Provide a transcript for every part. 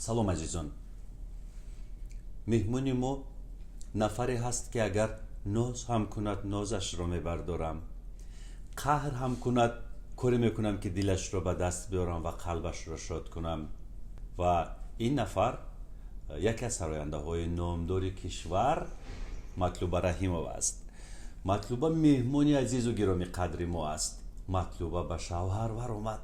салом азизон, меҳмони мо нафаре ҳаст ки агар ноз ҳам кунад нозашро мебардорам, қаҳр ҳам кунад коре мекунам ки дилашро ба даст биёрам ва қалбашро шод кунам. ва ин нафар яке аз сарояндаҳои номдори кишвар матлуба раҳимова аст. матлуба меҳмони азизу гироми қадри мо аст. матлуба ба шавҳар баромад.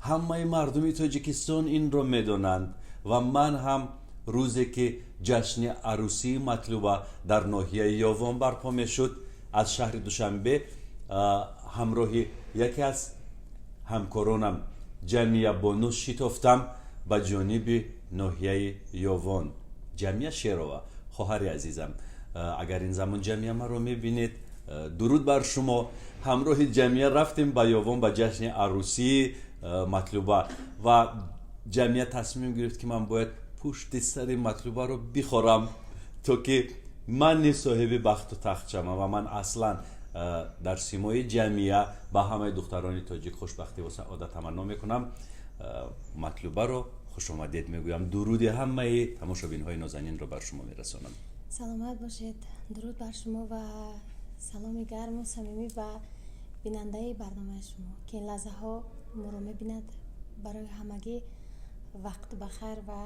ҳамаи мардуми тоҷикистон инро медонанд ва ман ҳам рӯзе ки ҷашни арӯсии матлуба дар ноҳияи ёвон барпо мешуд, аз шаҳри душанбе ҳамроҳи яке аз ҳамкоронам ҷамия бонӯ шитофтам ба ҷониби ноҳияи ёвон. ҷамия шерова, хоҳари азизам, агар ин замон ҷамия маро мебинед, дуруд бар шумо. ҳамроҳи ҷамия рафтем ба ёвон ба ҷашни арӯсии матлуба ва ҷамия тасмим гирифт ки ман бояд пушти сари матлубаро бихорам, то ки ман низ соҳиби бахту тахт шавам ва ман аслан дар симои ҷамия ба ҳамаи духтарони тоҷик хушбахтӣ ва саодат таманно мекунам. матлубаро хушомадед мегӯям. дуруди ҳамаи тамошобинҳои нозанинро бар шумо мерасонам. саломат бошед. дуруд бар шумо ва саломи гарму самимӣ ба бинандаи барномаи шумо ки ин лаҳзаҳо моро мебинад. барои ҳамагӣ вақт бахайр ва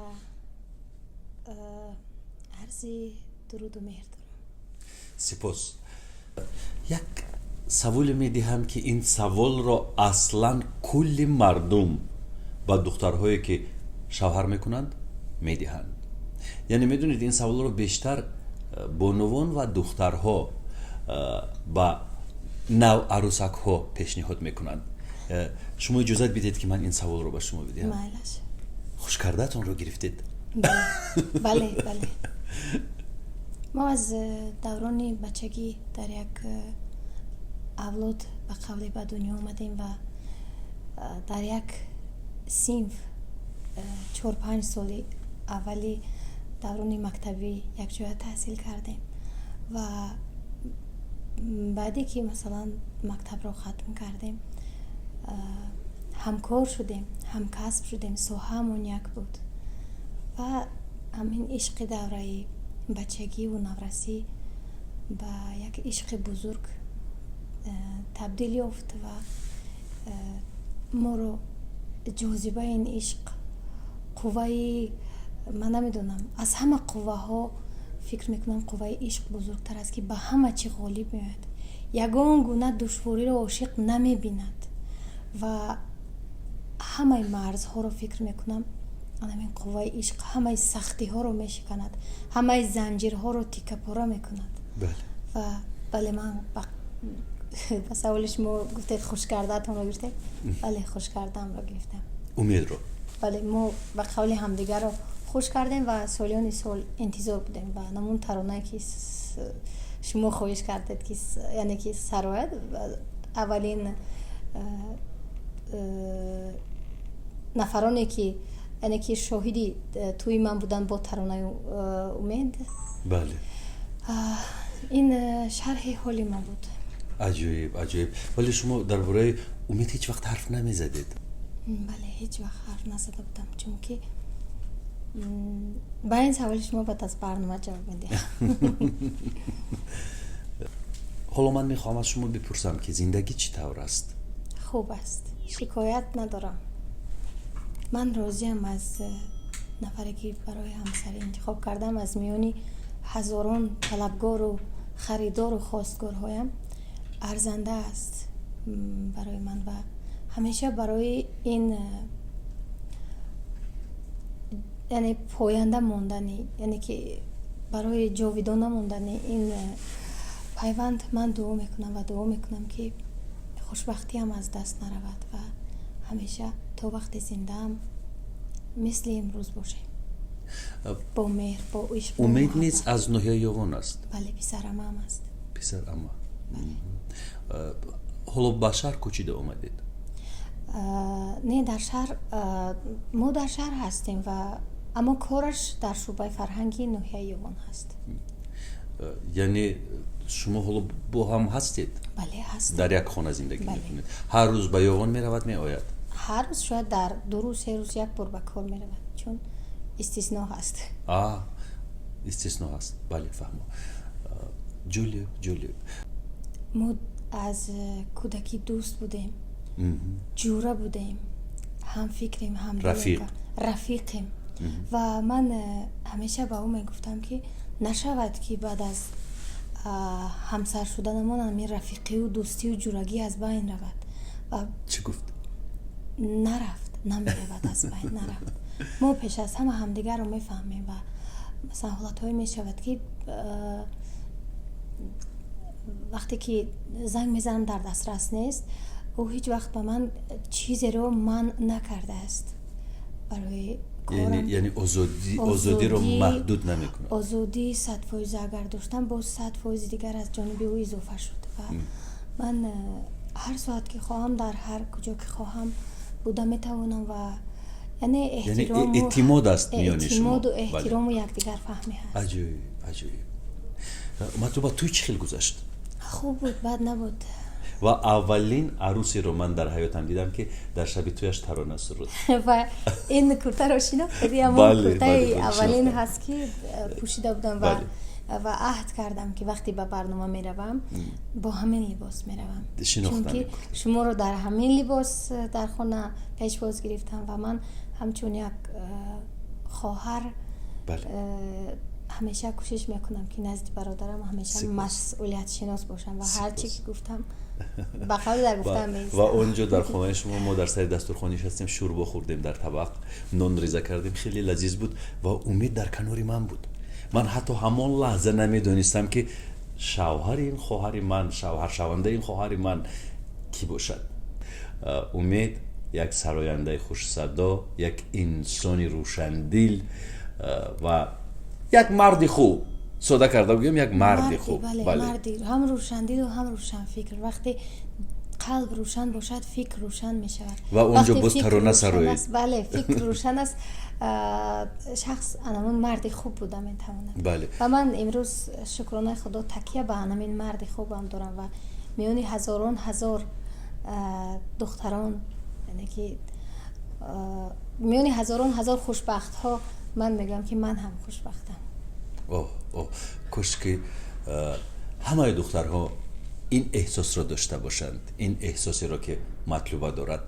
арзи дуруду меҳр дорам. сипос. як саволе медиҳам ки ин саволро аслан кулли мардум ба духтарҳое ки шавҳар мекунанд медиҳанд. яъне медонед ин саволро бештар бонувон ва духтарҳо ба навъарӯсакҳо пешниҳод мекунанд. шумо иҷозат бидед ки ман ин саволро ба шумо бидиҳам. майлаш. хушкардаатонро гирифтед? бале бале. мо аз даврони бачагӣ дар як авлод ба қавле ба дунё омадем ва дар як синф 4-5 соли аввали даврони мактабӣ якҷоя таҳсил кардем ва баъде ки масалан мактабро хатм кардем, ҳамкор шудем, ҳамкасб шудем, соҳаамон як буд ва ҳамин ишқи давраи бачагиву наврасӣ ба як ишқи бузург табдил ёфт ва моро ҷозибаи ин ишқ, қувваи, ман намедонам, аз ҳама қувваҳо фикр мекунам қувваи ишқ бузургтар аст ки ба ҳама чӣ ғолиб меояд. ягон гуна душвориро ошиқ намебинад ва ҳамаи марзҳоро фикр мекунам анамин қувваи ишқ ҳамаи сахтиҳоро мешиканад, ҳамаи занҷирҳоро тиккапора мекунад. ва бале ман ба саволи шумо гуфтед хушкардаатонро гирифтед? бале хушкардаамро гирифтам. умедро. бале мо ба қавли ҳамдигарро хуш кардем ва солиёни сол интизор будем ва намун таронае ки шумо хоҳиш кардед ки яъне ки сарояд аввалин нафароне ки яъне ки шоҳиди тӯи ман буданд бо таронаи умед. бале. ин шарҳи ҳоли ман буд. аҷоиб аҷоиб. вале шумо дар бораи умед ҳеҷ вақт ҳарф намезадед? бале ҳеҷ вақт ҳарф назада будам, чунки ба ин саволи шумо баъд аз барнома ҷавоб медиҳам. ҳоло ман мехоҳам аз шумо бипурсам ки зиндагӣ чӣ тавр аст? хуб аст, шикоят надорам. ман розиам аз нафаре ки барои ҳамсарӣ интихоб кардам. аз миёни ҳазорон талабгору харидору хостгорҳоям арзанда аст барои ман ва ҳамеша барои ин яъне поянда мондани, яъне ки барои ҷовидона мондани ин пайванд ман дуо мекунам ва дуо мекунам ки хушбахтиам аз даст наравад ва ҳамеша то вақти зиндаам мисли имрӯз бошем. бо меҳр, бо ишқ. умед низ аз ноҳияи ёвон аст? бале, писарамаам аст. писарама. ҳоло ба шаҳр кӯчида омадед? не, дар шаҳр, мо дар шаҳр ҳастем ва аммо кораш дар шӯъбаи фарҳанги ноҳияи ёвон ҳаст. یعنی شما حالا با هم هستید؟ بله هست. در یک خانه زندگی بله. میکنید؟ هر روز به یوغان میرود میآید؟ هر روز شاید در 2 روز 3 روز یک بار به کار میرود، چون استثنا هست. استثنا هست. بله فهمم. جولیو ما از کودکی دوست بودیم، جوره بودیم، هم فکریم هم رفیقیم. و من همیشه با او میگفتم که نشود که بعد از همسر شدنمان همین رفیقی و دوستی و جورگی از بین رود. و چی گفت؟ نرفت، نمیرود از بین، نرفت. ما پیش از همه همدیگر رو میفهمیم و مثلا حالتهایی میشود که وقتی که زنگ میزنم در دسترس نیست، او هیچ وقت به من چیزی رو من نکرده است برای کارم. یعنی آزادی رو محدود نمیکنه. آزادی 100% اگر داشتم باز 100% دیگر از جانب او اضافه شد و من هر ساعت که خواهم در هر کجا که خواهم بوده میتوانم و یعنی اعتماد است میان شما. اعتماد و احترام و یکدیگر فهمی هست. عجیب. مطلوبه توی چی خیلی گذشت؟ خوب بود، بد نبود. و اولین عروسی رو من در حیاتم دیدم که در شب تویش ترانه سرود. و این کرته رو شناختی، اما کرته اولین هست که پوشیده بودم و عهد کردم که وقتی به برنامه میروم با همین لباس میروم، چون که شما رو در همین لباس در خانه پیشواز گرفتم و من همچون یک خواهر همیشه کوشش میکنم که نزد برادرم همیشه مسئولیت شناس باشم و هر چی که گفتم با قول در گفتم میستم. و اونجا در خانه شما ما در سر دسترخوان نشستیم، شوربا خوردیم، در طبق نان ریزه کردیم، خیلی لذیذ بود و امید در کنار من بود. من حتی همان لحظه نمیدونستم که شوهر این خواهر من، شوهر شونده این خواهر من کی باشد. امید یک سراینده خوش صدا، یک انسانی روشندل و یک مرد خوب. ساده کرده بگیم یک مرد خوب. بله. مردی هم روشندل و هم روشن فکر. وقتی قلب روشن باشد فکر روشن می شود و اونجا باز ترانه سروی. بله فکر روشن است، شخص انمون مرد خوب بوده می تواند. بله. و من امروز شکرانه خدا تکیه به همین مرد خوبم دارم و میونی هزاران هزار دختران، یعنی که میونی هزاران هزار خوشبخت ها من میگم که من هم خوشبختم. کاش که همه دخترها این احساس را داشته باشند، این احساسی را که مطلوبه دارد.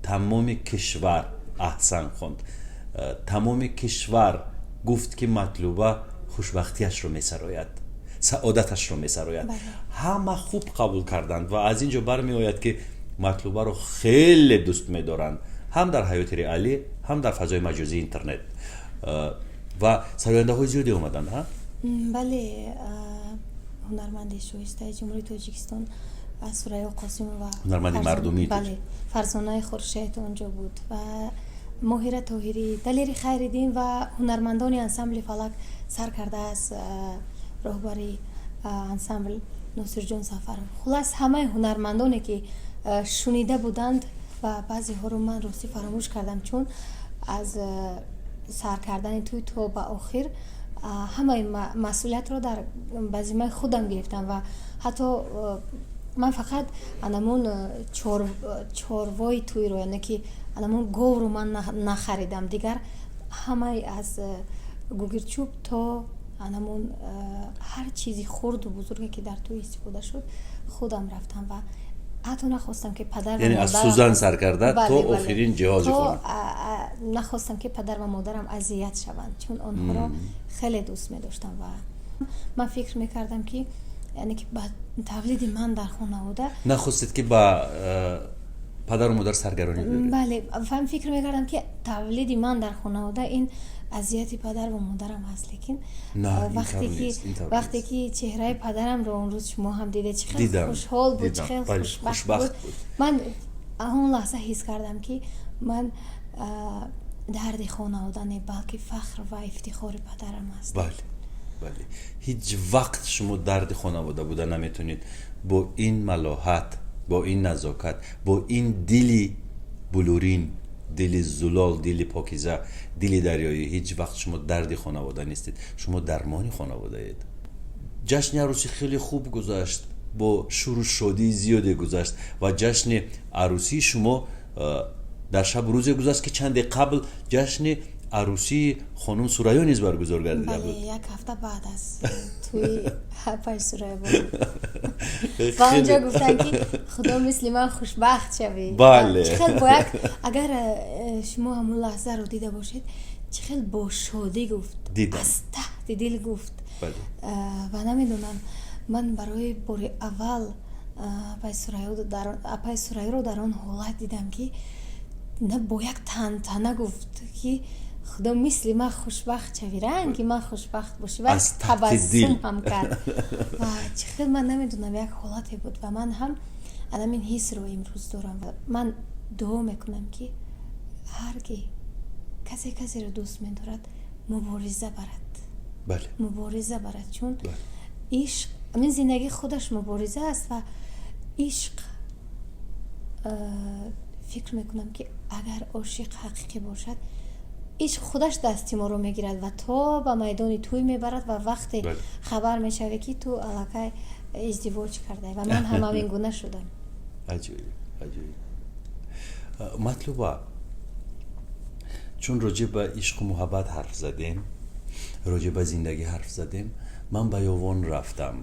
تمام کشور احسن خواند، تمام کشور گفت که مطلوبه خوشبختیش رو میسراید، سعادتش رو میسراید. همه خوب قبول کردند و از اینجا برمی آید که مطلوبه رو خیلی دوست میدارند، هم در حیات ریالی هم در فضای مجازی اینترنت. و سراینده های زیادی اومدن ها؟ بله، هنرمند شایسته جمهوری تاجیکستان از سوریا قاسم و هنرمند مردمی. بله، فرزانه خورشید اونجا بود و ماهره طاهری، دلیر خیرالدین و هنرمندان انسمبل فلک سر کرده از راهبری انسمبل ناصر جان سفرم. خلاص همه هنرمندانی که شنیده بودند و بعضی ها رو من راستی فراموش کردم، چون از سر کردن توی تا به آخر همه مسئولیت رو در بزیمه خودم گرفتم و حتی من فقط انمون چاروای توی رو، یعنی که انمون گاو رو من نخریدم، دیگر همه از گوگرچوب تا انمون هر چیزی خرد و بزرگی که در توی استفاده شد خودم رفتم و حتی نخواستم که پدر یعنی از سوزن سر کرده تا آخرین جهاز خودم نخواستم که پدر و مادرم اذیت شوند، چون آنها را خیلی دوست می داشتم و من فکر میکردم که یعنی که با تولید من در خانواده نخواستید که با پدر و مادر سرگرانی بدید. بله، من فکر میکردم که تولید من در خانواده این اذیت پدر و مادرم هست، لیکن وقتی که چهره پدرم رو اون روز شما هم دیده چقدر خوشحال بود، چقدر خوشبخت بود، من اون لحظه حس کردم که من درد خانواده نه بلکه فخر و افتخار پدرم هست. بله. هیچ وقت شما درد خانواده بوده نمیتونید با این ملاحت، با این نزاکت، با این دلی بلورین، دل زلال، دل پاکیزه، دل دریایی، هیچ وقت شما درد خانواده نیستید، شما درمان خانواده اید. جشن عروسی خیلی خوب گذشت، با شور و شادی زیادی گذشت و جشن عروسی شما در شب روزی گذشت که چند قبل جشن عروسی خانم سوریا نیز برگزار گردیده بله بود. یک هفته بعد از توی پای سوریا بود و اونجا گفتن که خدا مثل من خوشبخت شوی. بله. چقدر باید اگر شما همون لحظه رو دیده باشید چقدر با شادی گفت، دیدم. از ته دل گفت. بله. و نمیدونم من برای بار اول پای سوریا رو در آن حالت دیدم که نه با یک تنتنه گفت که خدا مثل من خوشبخت شوی، رنگ که من خوشبخت باشی و تبسم هم کرد و چقدر من نمیدونم یک حالتی بود و من هم الان این حس رو امروز دارم و من دعا میکنم که هر کی کسی رو دوست می‌دارد مبارزه برد. بله. مبارزه برد، چون بله. عشق همین زندگی خودش مبارزه است و عشق فکر میکنم که اگر عاشق حقیقی باشد عشق خودش دستی ما رو میگیرد و تا به میدان توی میبرد و وقتی بله. خبر میشوه که تو علاقه ازدواج کرده و من هم همین گونه شدم. عجیب. مطلوبه چون راجع به عشق و محبت حرف زدیم، راجع به زندگی حرف زدیم، من به یاوان رفتم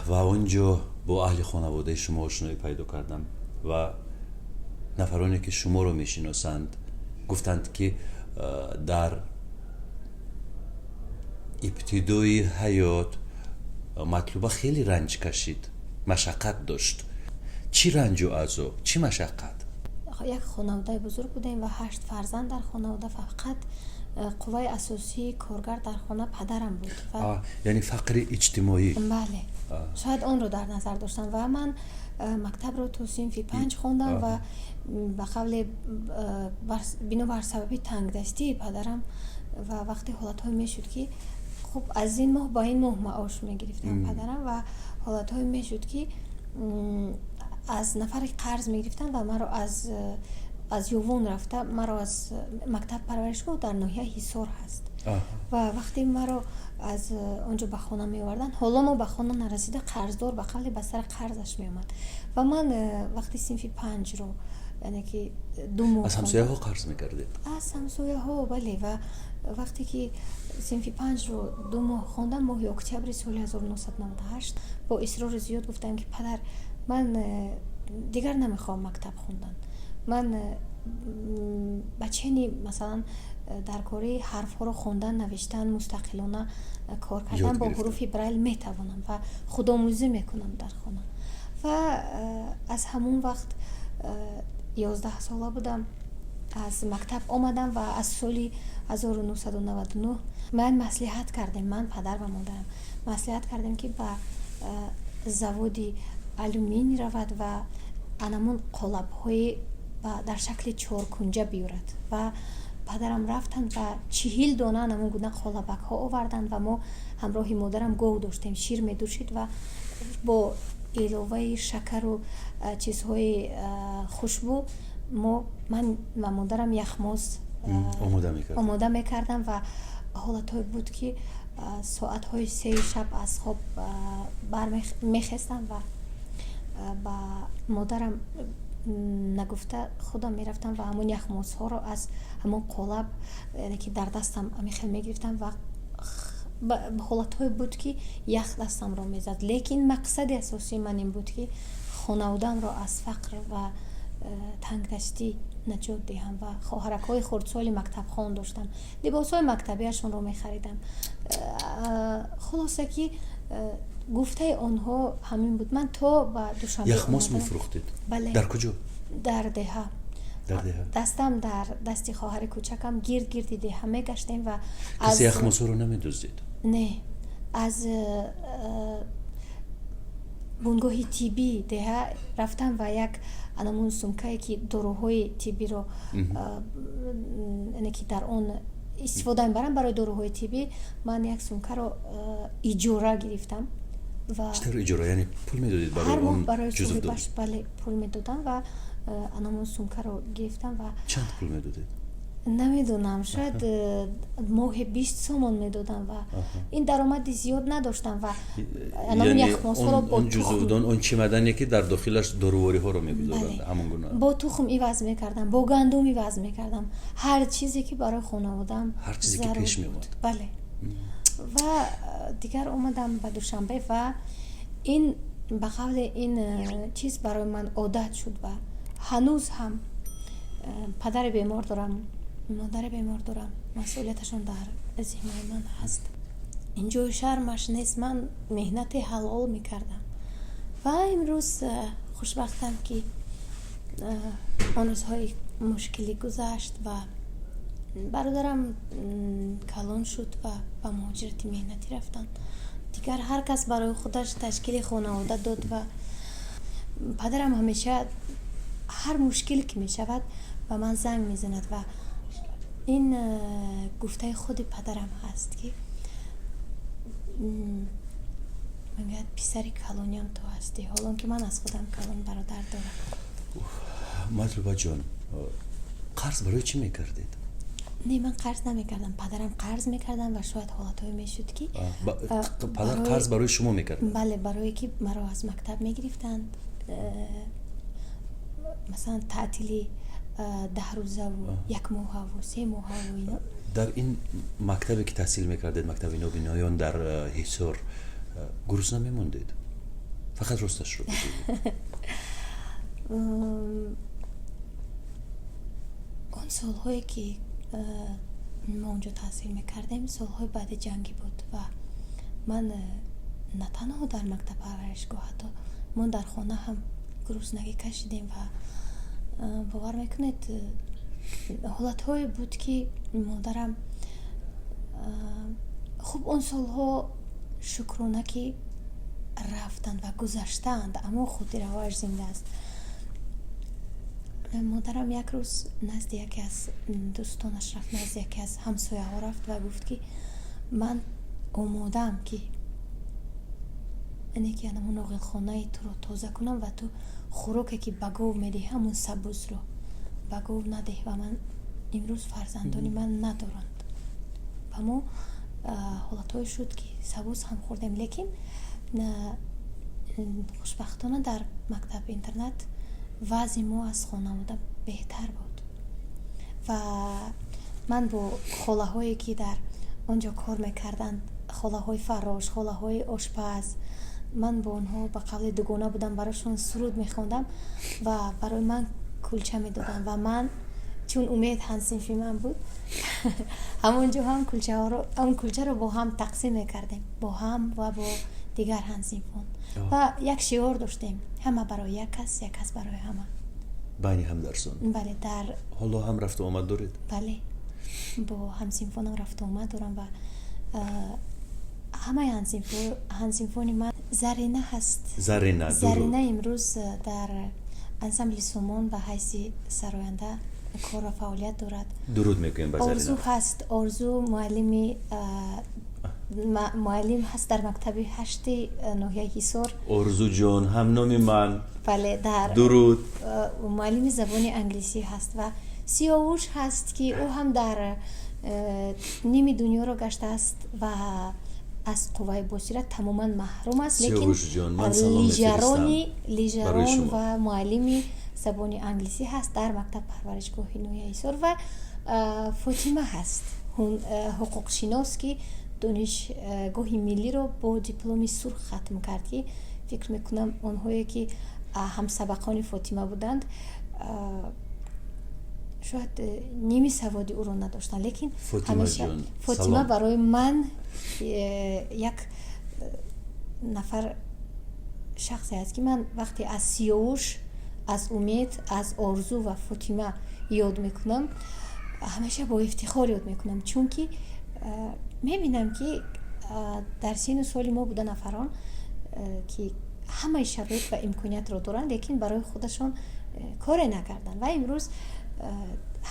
و اونجا با اهل خانواده شما آشنایی پیدا کردم و نفرانی که شما رو میشناسند گفتند که در ابتدای حیات مطلوبه خیلی رنج کشید، مشقت داشت. چی رنج و عذاب، چی مشقت؟ یک خانواده بزرگ بودیم و 8 فرزند در خانواده. فقط قوای اساسی کارگر در خانه پدرم بود و یعنی فقر اجتماعی. بله. شاید اون رو در نظر داشتم و من مکتب رو تو صنف 5 خوندم و به قول بنابر سبب تنگ دستی پدرم و وقتی حالت‌های میشد که خب از این ماه با این ماه معاش میگرفتم پدرم و حالت‌های میشد که از نفر قرض میگرفتن و مرا از یوون رفته مرا از مکتب پرورشگاه در ناحیه حصار هست و وقتی مرا از اونجا به خانه میوردن حالا ما به خانه نرسیده قرضدار به قبل به سر قرضش میومد و من وقتی صنف 5 رو یعنی که 2 ماه از همسایه ها قرض میکردید؟ از همسایه ها بله. و وقتی که صنف 5 رو 2 ماه خوندم ماه اکتبر سال 1998 با اصرار زیاد گفتم که پدر من دیگر نمیخوام مکتب خوندن، من بچه مثلا در کاری حرف ها رو خوندن نوشتن مستقلانه کار کردن با حروف برایل میتوانم و خودآموزی میکنم در خانه. و از همون وقت 11 ساله بودم از مکتب آمدم و از سال 1999 من مصلحت کردم، من پدر و مادرم مصلحت کردم که به زوادی آلومینی رود و انمون قالب های در شکل 4 کنجه بیورد و پدرم رفتن و 40 دانه انمون گونه قالبک ها آوردن و ما همراه مادرم گو داشتیم، شیر می دوشید و با علاوه شکر و چیزهای خوشبو من و مادرم یخماز آماده میکردم و حالتهای بود که ساعتهای 3 شب از خواب میخستم و با مادرم نگفته خودم میرفتم و همون یخماز ها رو از همون قالب یعنی که در دستم میخل میگرفتم و حالتهای بود که یخ دستم رو میزد. لیکن مقصد اساسی من این بود که خانواده‌ام را از فقر و تنگ دستی نجات دهم و خواهرک‌های خردسال مکتب خوان داشتم، لباس‌های مکتبیشون رو می‌خریدم. خلاصه که گفته آنها همین بود. من تا به دوشنبه یخماس می‌فروختید؟ بله. در کجا؟ در دهه. دستم در دستی خواهر کوچکم گرد دهه میگشتیم و از یخماس رو نمی‌دزدید؟ نه، از بنگاه تیبی ده رفتم و یک انمون سمکه که داروهای تیبی رو یعنی که در اون استفاده میبرم برای داروهای تیبی من یک سمکه رو اجاره گرفتم و چطور اجاره؟ یعنی پول میدادید برای اون جزو بله پول میدادم و انمون سمکه رو گرفتم و چند پول میدادید؟ намедонам шояд моҳе 20 сомон медодам ва ин даромади зиёд надоштам ва яхмосҳоро бо ҷузувдон он чемадане ки дар дохилаш дорувориҳоро мегузоранд ҳамон гуна бо тухм иваз мекардам, бо гандум иваз мекардам, ҳар чизе ки барои хонаводаам ҳар чизе ки пеш меомад. бале ва дигар омадам ба Душанбе ва ин ба қавли ин чиз барои ман одат шуд ва ҳанӯз ҳам падари бемор дорам, модари бемор дорам, масъулияташон дар зиммаи ман ҳаст. инҷои шармаш нест, ман меҳнати ҳалол мекардам ва имрӯз хушбахтам ки он рӯзҳои мушкилӣ гузашт ва бародарам калон шуд ва ба муҳоҷирати меҳнатӣ рафтанд. дигар ҳар кас барои худаш ташкили хонавода дод ва падарам ҳамеша ҳар мушкиле ки мешавад ба ман занг мезанад ва ин гуфтаи худи падарам ҳаст ки мегӯяд писари калоням ту ҳастӣ, ҳолон ки ман аз худам калон бародар дорам. матлубаҷон, қарз барои чӣ мекардед? Не, ман қарз намекардам, падарам қарз мекардам ва шояд ҳолатҳое мешуд ки падар қарз барои шумо мекарданд? бале, барое ки маро аз мактаб мегирифтанд, масалан таътили 10 рӯзаву 1 моҳаву 3 моҳаву ино. дар ин мактабе ки таҳсил мекардед, мактаби нобиноён дар ҳисор, гурузна мемондед? фақат росташро бигӯед. он солҳое ки мо онҷо таҳсил мекардем солҳои баъди ҷангӣ буд ва ман на танҳо дар мактаб парваришгоҳ, ҳатто мо дар хона ҳам гурузнагӣ кашидем ва бовар мекунед ҳолатҳое буд ки модарам хуб он солҳо шукрона ки рафтанд ва гузаштаанд, аммо хотираҳояш зинда аст. модарам як рӯз назди яке аз дӯстонаш рафт, назди яке аз ҳамсояҳо рафт ва гуфт ки ман омодаам ки ине ки анамун оғилхонаи туро тоза кунам ва ту хӯроке ки ба гов медиҳӣ ҳамун сабузро ба гов надеҳ ва ман имрӯз фарзандони ман надоранд. ва мо ҳолатҳое шуд ки сабуз ҳам хӯрдем, лекин хушбахтона дар мактаб интернат вазъи мо аз хонавода беҳтар буд ва ман бо холаҳое ки дар онҷо кор мекарданд, холаҳои фарош, холаҳои ошпаз, ман бо онҳо ба қавли дугона будам, барошон суруд мехондам ва барои ман кулча медодам ва ман чун умед ҳамсинфи ман буд ҳамонҷо ҳам кулчаро бо ҳам тақсим мекардем, бо ҳам ва бо дигар ҳамсинфон ва як шиор доштем, ҳама барои як кас барои ҳама. байни ҳамдарсон? бале, дар ҳоло ҳам рафту омад доред? бале, бо ҳамсинфонам рафту омад дорам ва ҳамаи ҳамсинфони ман Зарина ҳаст. Зарина имрӯз дар ансамбли Сомон ба ҳайси сароянда кор ва фаъолият дорад. дуруд мекунем ба Зарина. Орзу ҳаст, Орзу муаллим ҳаст дар мактаби 8 ноҳияи Ҳисор. Орзуҷон ҳамноми ман. Бале, дар дуруд. муаллими забони англисӣ ҳаст ва Сиёвуш ҳаст ки ӯ ҳам дар ними дунёро гаштааст ва аз қувваи босират тамоман маҳрум аст, лекин лижарон ва муаллими забони англисӣ ҳаст дар мактаб парваришгоҳи ноҳияи Ҳисор ва Фотима ҳаст, ҳуқуқшинос ки донишгоҳи миллиро бо дипломи сурх хатм кард ки фикр мекунам онҳое ки ҳамсабақони Фотима буданд шояд ними саводи ӯро надоштанд, лекин Фотима барои ман як нафар шахсе аст ки ман вақте аз Сиёвуш, аз Умед, аз Орзу ва Фотима ёд мекунам, ҳамеша бо ифтихор ёд мекунам, чунки мебинам ки дар сину соли мо буда нафарон ки ҳамаи шароит ва имкониятро доранд, лекин барои худашон коре накарданд ва имрӯз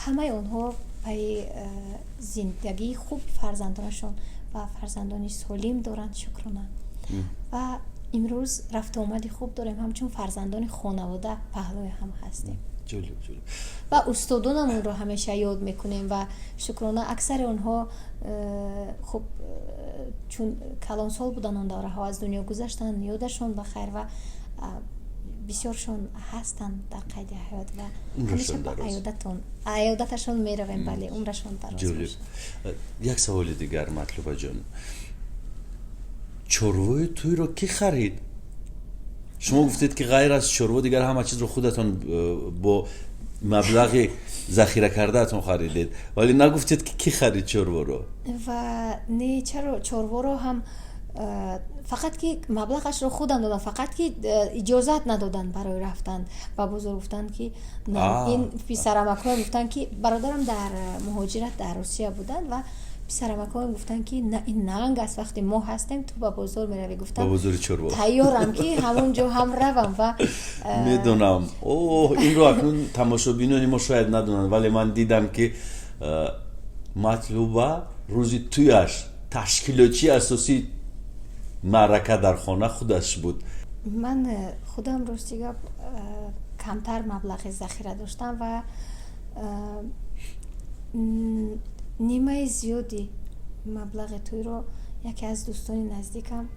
ҳамаи онҳо пайи зиндагии хуб фарзандонашон ва фарзандони солим доранд, шукрона. ва امروز رفت آمدی خوب داریم، همچون فرزندان خانواده پهلوی هم هستیم. جالب. و استادانمون رو همیشه یاد میکنیم و شکرانه اکثر اونها خب چون کلان سال بودن اون دوره ها از دنیا گذشتن، یادشون بخیر و بسیارشون هستن در قید حیات و همیشه به عیادتشون میرویم. بله، عمرشون دراز باشه. یک سوال دیگر مطلوبه جان، چروه توی رو کی خرید؟ شما گفتید که غیر از چروه دیگر همه چیز رو خودتون با مبلغ ذخیره کرده اتون خریدید، ولی نگفتید که کی خرید چروه رو. و نه، چرا چروه رو هم فقط که مبلغش رو خودم دادن، فقط که اجازت ندادن برای رفتن. و بزرگ گفتن که نه، این پسرمکان گفتن که برادرم در مهاجرت در روسیه بودن و پسرمکان گفتن که نه، این ننگ است، وقتی ما هستیم تو با بزرگ میروی. گفتم با بزرگ چروه تیارم که همونجا هم روم و میدونم. این رو اکنون تماشابینانی ما شاید ندونن، ولی من دیدم که مطلوبه روزی تویش تشکیلاتچی اساسی معرکه در خانه خودش بود. من خودم راستی کمتر مبلغ ذخیره داشتم و نیمه زیادی مبلغ توی رو یکی از دوستان نزدیکم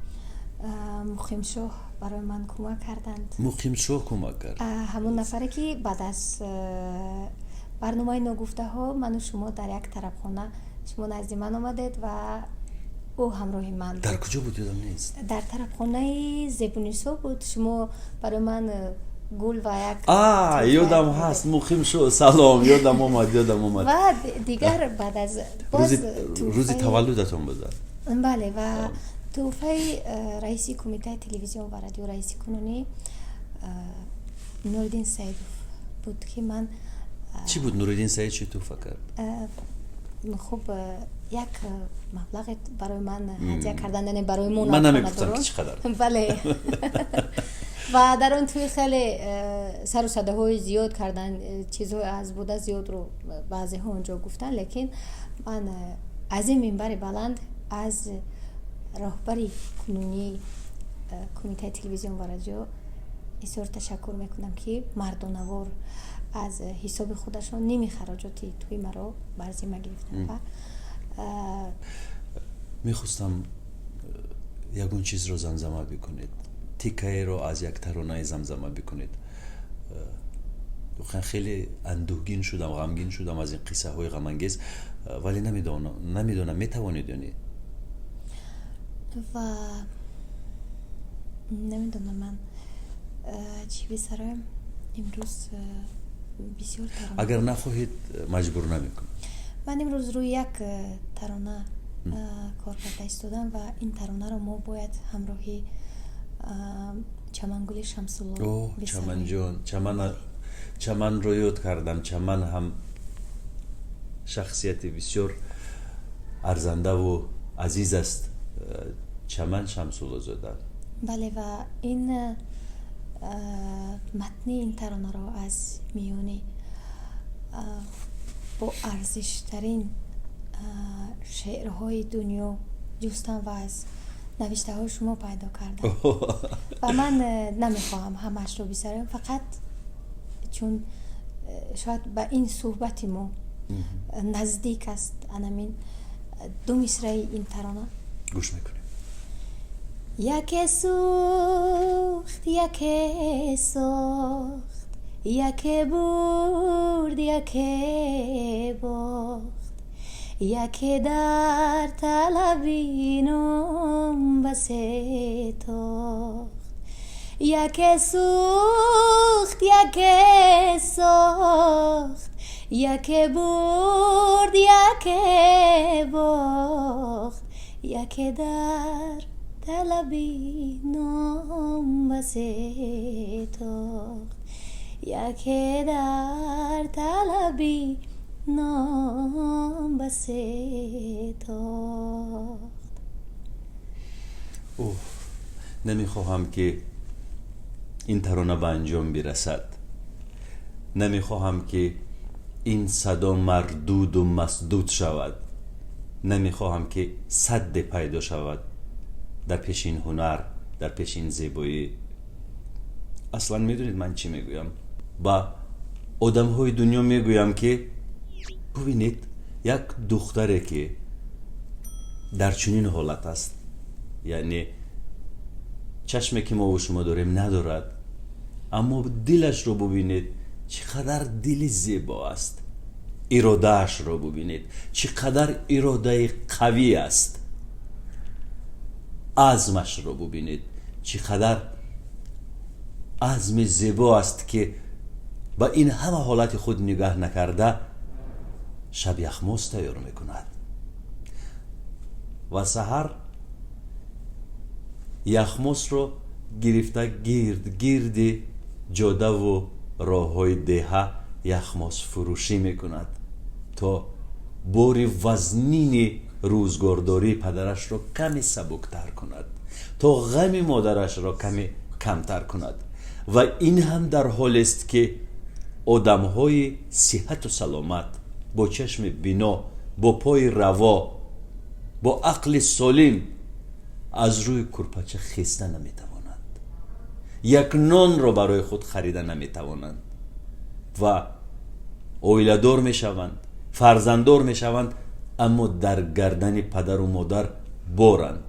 مقیم شاه برای من کمک کردند. مقیم شاه کمک کرد؟ همون نفره که بعد از برنامه نگفته ها من و شما در یک طرف خانه شما نزدی من آمدید و او همراه من بود. در کجا بود یادم نیست. در طرف خانه زبونیسو بود. شما برای من گل و یک یادم هست. مقیم شو سلام، یادم اومد. و دیگر بعد از روزی تولدتون بود. بله، و توفه رئیس کمیته تلویزیون و رادیو رئیس کنونی نوردین سیدوف بود که من چی بود نوردین سید چی توفه کرد؟ خب یک مبلغ برای من هدیه کردن، برای من نمیگفتم که چقدر. بله. و در اون توی خیلی سر و صده های زیاد کردن، چیزهای از بوده زیاد رو بعضی ها اونجا گفتن، لیکن من از این منبر بلند از راهبری کنونی کمیته تلویزیون و رادیو بسیار تشکر میکنم که مردانوار از حساب خودشون نیمی خراجاتی توی مرا بر ذمه گرفتن. و میخواستم یگون چیز رو زمزمه بکنید، تیکه رو از یک ترانه زمزمه بکنید. خیلی اندوهگین شدم، غمگین شدم از این قصه های غم انگیز، ولی نمیدونم میتوانید یعنی و نمیدونم من چی بسرم امروز. بسیار ترانه اگر نخواهید مجبور نمیکنم. من امروز روی یک ترانه کار کرده ایستادم و این ترانه رو ما باید همراهی چمنگل شمس‌الله چمن جان، چمن رو یاد کردم. چمن هم شخصیت بسیار ارزنده و عزیز است. چمن شمس‌الله زاده. بله، و این متن این ترانه را از میانی با ارزشترین شعرهای دنیا جستم و از نوشته های شما پیدا کردم. و من نمیخواهم همش رو بسرم، فقط چون شاید به این صحبت ما نزدیک است انمین دو مصرع این ترانه گوش میکنیم. یکی سوخت یکی ساخت، یکی برد یکی باخت، یکی در طلبینم بسه تاخت. یکی سوخت یکی ساخت، یکی برد یکی باخت، یکی در طلبی نام بسه تاخت، یکی در طلبی نام بسه تاخت. نمیخواهم که این ترانه به انجام برسد. نمیخواهم که این صدا مردود و مسدود شود. نمیخواهم که سد پیدا شود در پیش این هنر در پیش این زیبایی. اصلا میدونید من چی میگویم؟ با آدم های دنیا میگویم که ببینید یک دختره که در چنین حالت است، یعنی چشمی که ما و شما داریم ندارد، اما دلش رو ببینید چقدر دل زیبا است. ارادهش رو ببینید چقدر اراده قوی است. عزمش رو ببینید چقدر عزم زیبا است که با این همه حالت خود نگاه نکرده شب یخموز تیار میکند و سحر یخموز رو گرفته گرد جاده و راه های دهه یخموز فروشی میکند تا بار وزنین روزگارداری پدرش رو کمی سبکتر کند، تا غم مادرش را کمی کمتر کند. و این هم در حال است که آدم های صحت و سلامت با چشم بینا، با پای روا، با عقل سالم از روی کرپچه خسته نمیتوانند، یک نان را برای خود خریده نمیتوانند و اویله‌دار میشوند، فرزنددار میشوند، اما در گردن پدر و مادر بارند.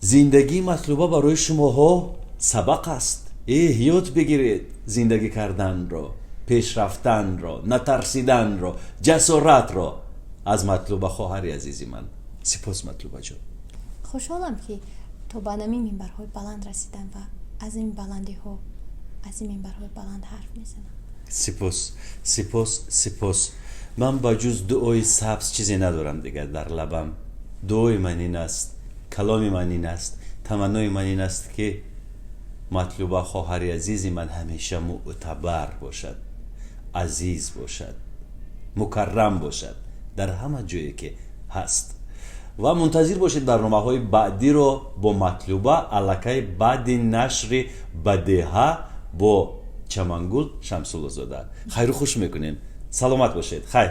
زندگی مطلوبه برای شماها سبق است. یاد بگیرید زندگی کردن را، پیش رفتن را، نترسیدن را، جسارت را از مطلوبه خواهر عزیزی من. سپاس مطلوبه جان. خوشحالم که تو به نمی منبرهای بلند رسیدن و از این بلندی ها، از این منبرهای بلند حرف میزنم. سپاس. من با جز دعای سبز چیزی ندارم دیگر در لبم. دعای من این است، کلام من این است، تمنای من این است که مطلوبه خواهر عزیزی من همیشه معتبر باشد، عزیز باشد، مکرم باشد در همه جایی که هست. و منتظر باشید برنامه های بعدی رو با مطلوبه الکه بعد نشر بدیهه با چمنگل شمس‌الله زاده. خیر و خوش میکنیم. سلامت باشید. خیر.